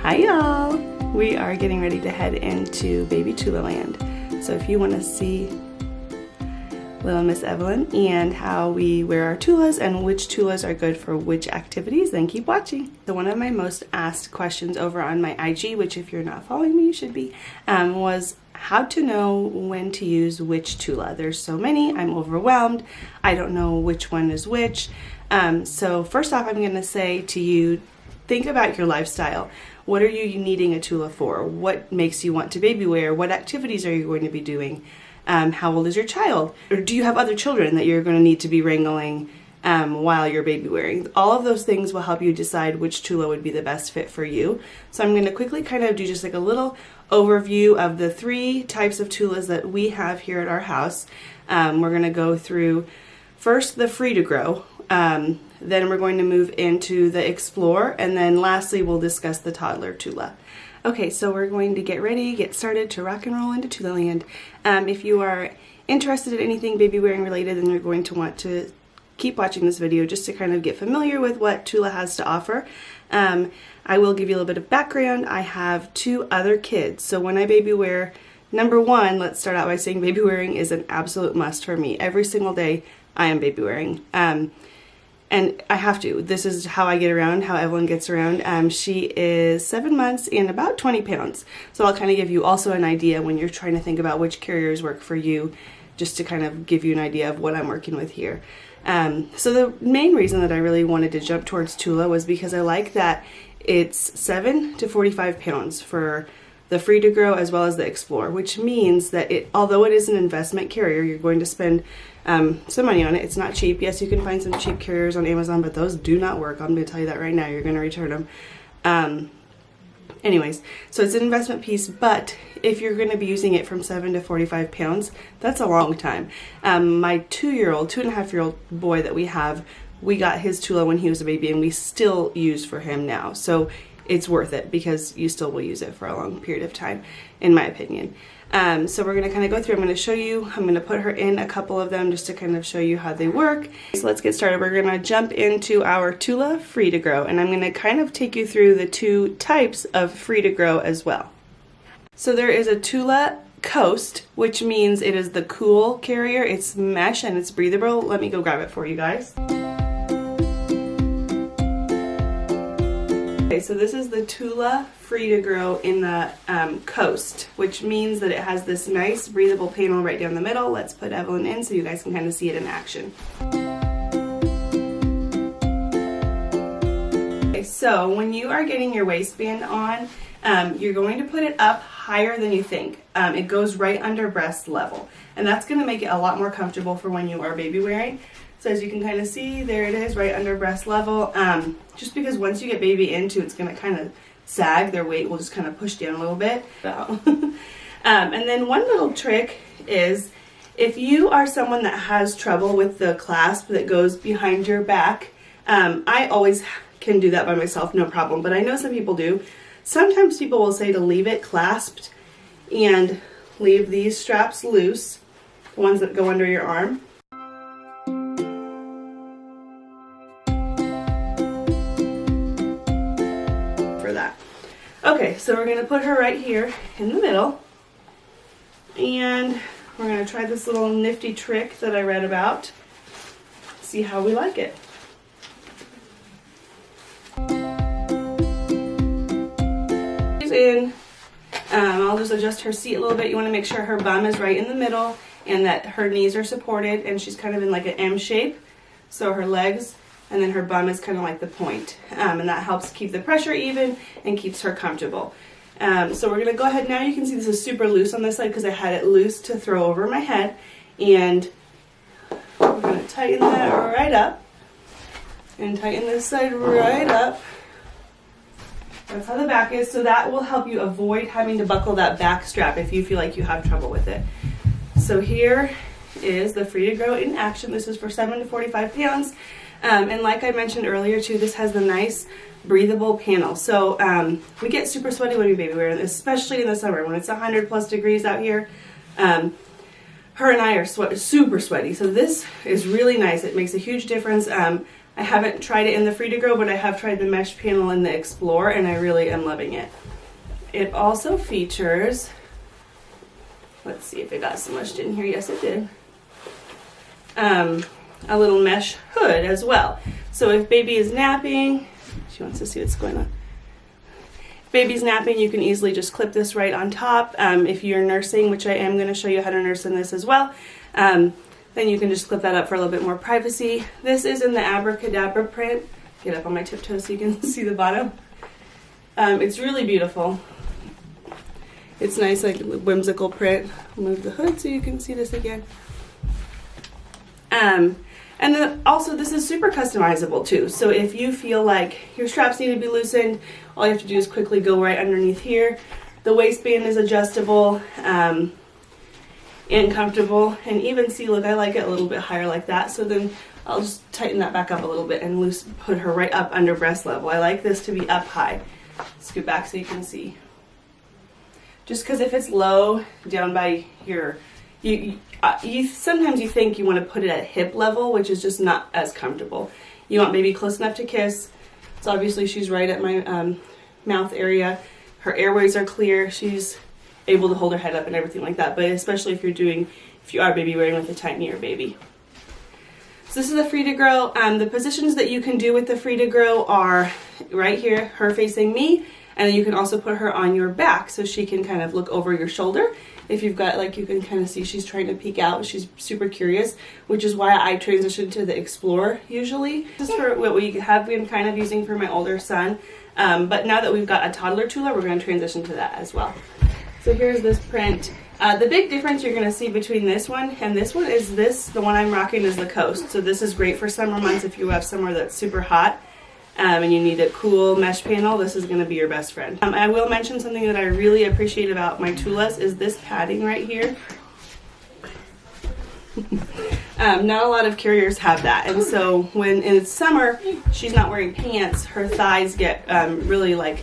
Hi y'all! We are getting ready to head into baby Tula land. So if you want to see little Miss Evelyn and how we wear our Tulas and which Tulas are good for which activities, then keep watching. So one of my most asked questions over on my IG, which if you're not following me you should be, was how to know when to use which Tula. There's so many, I'm overwhelmed, I don't know which one is which. So first off, I'm going to say to you, think about your lifestyle. What are you needing a Tula for? What makes you want to baby wear? What activities are you going to be doing? How old is your child? Or do you have other children that you're going to need to be wrangling while you're baby wearing? All of those things will help you decide which Tula would be the best fit for you. So I'm going to quickly kind of do just like a little overview of the 3 types of Tulas that we have here at our house. We're going to go through first the free to grow. Then we're going to move into the Explore, and then lastly we'll discuss the Toddler Tula. Okay, so we're going to get ready, get started to rock and roll into Tula land. If you are interested in anything baby wearing related, then you're going to want to keep watching this video just to kind of get familiar with what Tula has to offer. I will give you a little bit of background. I have 2 other kids, so when I baby wear, number 1, let's start out by saying baby wearing is an absolute must for me. Every single day I am baby wearing. And I have to. This is how I get around, how Evelyn gets around. She is 7 months and about 20 pounds. So I'll kind of give you also an idea when you're trying to think about which carriers work for you, just to kind of give you an idea of what I'm working with here. So the main reason that I really wanted to jump towards Tula was because I like that it's 7 to 45 pounds for the free to grow as well as the Explore, which means that although it is an investment carrier, you're going to spend some money on it. It's not cheap. Yes, you can find some cheap carriers on Amazon, but those do not work. I'm going to tell you that right now. You're going to return them. Anyways, so it's an investment piece, but if you're going to be using it from 7 to 45 pounds, that's a long time. My 2.5-year-old boy that we have, we got his Tula when he was a baby, and we still use for him now. So it's worth it because you still will use it for a long period of time, in my opinion. So we're going to kind of go through. I'm going to show you, I'm going to put her in a couple of them just to kind of show you how they work. So let's get started. We're going to jump into our Tula free to grow, and I'm going to kind of take you through the 2 types of free to grow as well. So there is a Tula Coast, which means it is the cool carrier. It's mesh and it's breathable. Let me go grab it for you guys. Okay, so this is the Tula free to grow in the Coast, which means that it has this nice breathable panel right down the middle. Let's put Evelyn in so you guys can kind of see it in action. Okay, so when you are getting your waistband on, you're going to put it up higher than you think. It goes right under breast level, and that's going to make it a lot more comfortable for when you are baby wearing. So as you can kind of see, there it is, right under breast level. Just because once you get baby into, it's going to kind of sag. Their weight will just kind of push down a little bit. And then one little trick is, if you are someone that has trouble with the clasp that goes behind your back, I always can do that by myself, no problem. But I know some people do. Sometimes people will say to leave it clasped and leave these straps loose, the ones that go under your arm. Okay, so we're going to put her right here in the middle, and we're going to try this little nifty trick that I read about, see how we like it. I'll just adjust her seat a little bit. You want to make sure her bum is right in the middle and that her knees are supported, and she's kind of in like an M shape, so her legs and then her bum is kind of like the point, and that helps keep the pressure even and keeps her comfortable. So we're going to go ahead now. You can see this is super loose on this side because I had it loose to throw over my head, and we're going to tighten that right up and tighten this side right up. That's how the back is, so that will help you avoid having to buckle that back strap if you feel like you have trouble with it. So here is the free to grow in action. This is for 7 to 45 pounds. And like I mentioned earlier too, this has the nice breathable panel. So we get super sweaty when we baby wear, especially in the summer when it's 100+ degrees out here. her and I are super sweaty, so this is really nice. It makes a huge difference. I haven't tried it in the Free to Grow, but I have tried the mesh panel in the Explore, and I really am loving it. It also features, let's see if it got smushed in here. Yes, it did. A little mesh hood as well. So if baby is napping, she wants to see what's going on. If baby's napping, you can easily just clip this right on top. If you're nursing, which I am going to show you how to nurse in this as well, then you can just clip that up for a little bit more privacy. This is in the Abracadabra print. Get up on my tiptoes so you can see the bottom. It's really beautiful. It's nice, like whimsical print. Move the hood so you can see this again. And then also this is super customizable too. So if you feel like your straps need to be loosened, all you have to do is quickly go right underneath here. The waistband is adjustable and comfortable. And even see, look, I like it a little bit higher like that. So then I'll just tighten that back up a little bit and put her right up under breast level. I like this to be up high. Scoot back so you can see. Just because if it's low down by your, sometimes you think you want to put it at hip level, which is just not as comfortable. You want baby close enough to kiss. So obviously she's right at my mouth area. Her airways are clear. She's able to hold her head up and everything like that. But especially if you are baby wearing with a tinier baby. So this is the Free to Grow. The positions that you can do with the Free to Grow are right here, her facing me. And then you can also put her on your back so she can kind of look over your shoulder. If you've got, like, you can kind of see she's trying to peek out. She's super curious, which is why I transitioned to the Explore usually. This is for what we have been kind of using for my older son. But now that we've got a toddler Tula, we're going to transition to that as well. So here's this print. The big difference you're going to see between this one and this one is the one I'm rocking is the Coast. So this is great for summer months if you have somewhere that's super hot. And you need a cool mesh panel. This is going to be your best friend. I will mention something that I really appreciate about my Tulas is this padding right here. Not a lot of carriers have that, and so when it's summer, she's not wearing pants, her thighs get really like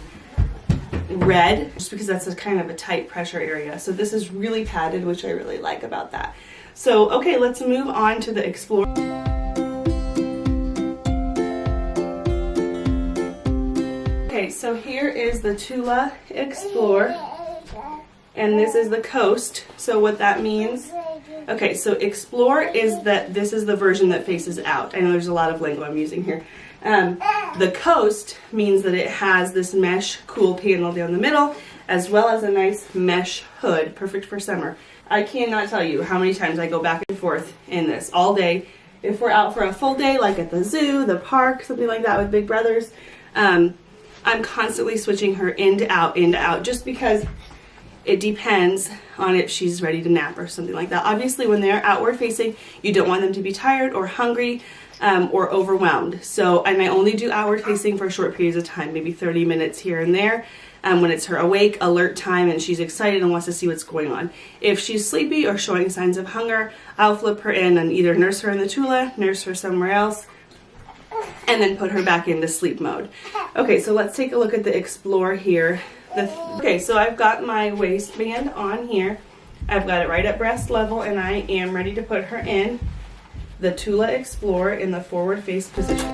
red, just because that's a kind of a tight pressure area. So this is really padded, which I really like about that. So okay, let's move on to the Explore. Okay, so here is the Tula Explore, and this is the Coast. So what that means, okay, so Explore is that this is the version that faces out. I know there's a lot of lingo I'm using here. The Coast means that it has this mesh cool panel down the middle, as well as a nice mesh hood, perfect for summer. I cannot tell you how many times I go back and forth in this all day. If we're out for a full day, like at the zoo, the park, something like that with big brothers, I'm constantly switching her in to out, just because it depends on if she's ready to nap or something like that. Obviously, when they're outward facing, you don't want them to be tired or hungry or overwhelmed. So, and I only do outward facing for short periods of time, maybe 30 minutes here and there. When it's her awake, alert time, and she's excited and wants to see what's going on. If she's sleepy or showing signs of hunger, I'll flip her in and either nurse her in the Tula, nurse her somewhere else, and then put her back into sleep mode. Okay, so let's take a look at the Explore here. Okay, so I've got my waistband on here. I've got it right at breast level, and I am ready to put her in the Tula Explore in the forward face position.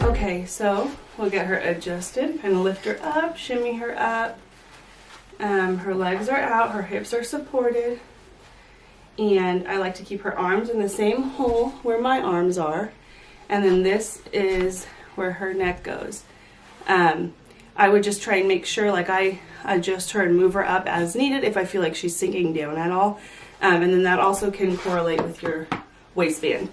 Okay, so we'll get her adjusted, kind of lift her up, shimmy her up. Her legs are out, her hips are supported. And I like to keep her arms in the same hole where my arms are. And then this is where her neck goes. I would just try and make sure, like, I adjust her and move her up as needed if I feel like she's sinking down at all. And then that also can correlate with your waistband.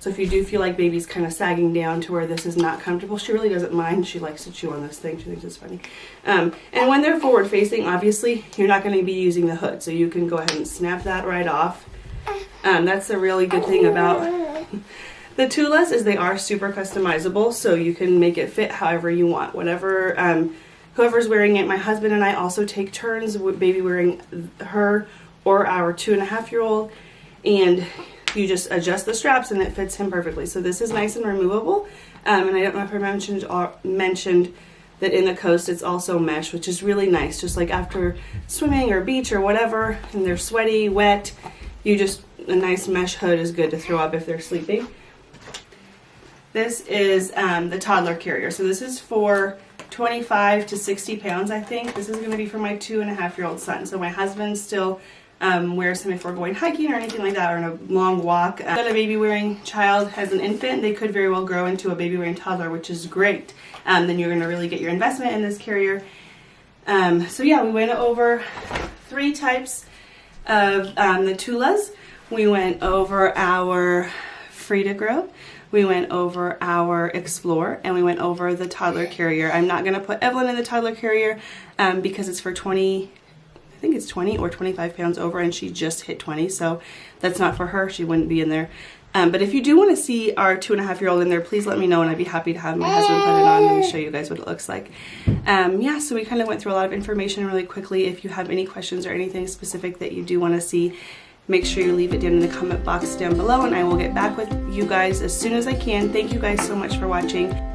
So if you do feel like baby's kind of sagging down to where this is not comfortable, she really doesn't mind. She likes to chew on this thing. She thinks it's funny. And when they're forward facing, obviously, you're not going to be using the hood. So you can go ahead and snap that right off. That's a really good thing about the Tulas is they are super customizable. So you can make it fit however you want. Whatever, whoever's wearing it. My husband and I also take turns with baby wearing her or our 2.5-year-old. And you just adjust the straps and it fits him perfectly. So this is nice and removable. And I don't know if I mentioned that in the coast it's also mesh, which is really nice. Just like after swimming or beach or whatever, and they're sweaty, wet, a nice mesh hood is good to throw up if they're sleeping. This is the toddler carrier. So this is for 25 to 60 pounds, I think. This is going to be for my 2.5-year-old son. So my husband still wears them if we're going hiking or anything like that, or on a long walk. Got a baby wearing child as an infant. They could very well grow into a baby wearing toddler, which is great. Then you're going to really get your investment in this carrier. So yeah, we went over 3 types of the Tulas. We went over our Free to Grow. We went over our Explore, and we went over the toddler carrier. I'm not going to put Evelyn in the toddler carrier because it's for 20, I think it's 20 or 25 pounds over, and she just hit 20, so that's not for her. She wouldn't be in there. But if you do want to see our 2.5-year-old in there, please let me know, and I'd be happy to have my husband put it on and show you guys what it looks like. Yeah, so we kind of went through a lot of information really quickly. If you have any questions or anything specific that you do want to see, make sure you leave it down in the comment box down below, and I will get back with you guys as soon as I can. Thank you guys so much for watching.